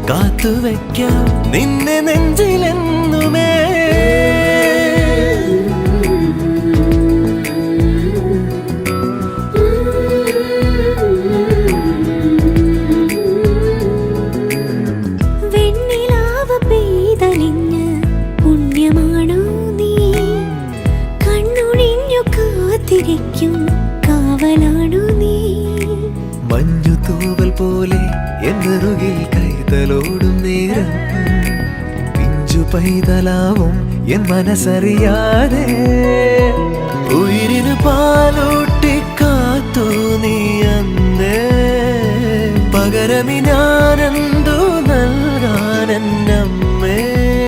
കാത്തുവയ്ക്കാം നിന്നെ നെഞ്ചിലെന്നുമേ. വെണ്ണിലാവ് പെയ്തലിഞ്ഞ് പുണ്യമാണോ നീ? കണ്ണൊഴിഞ്ഞു കാത്തിരിക്കും കാവലാണോ നീ? മഞ്ഞു തൂവൽ പോലെ എന്നറുകിൽ കൈതലോടും നേരം പിഞ്ചു പൈതലാവും എൻ മനസ്സറിയാതെ. ഉയിരിന് പാലൂട്ടി കാത്തു നീ അന്നേ, പകരമി ഞാനെന്ന്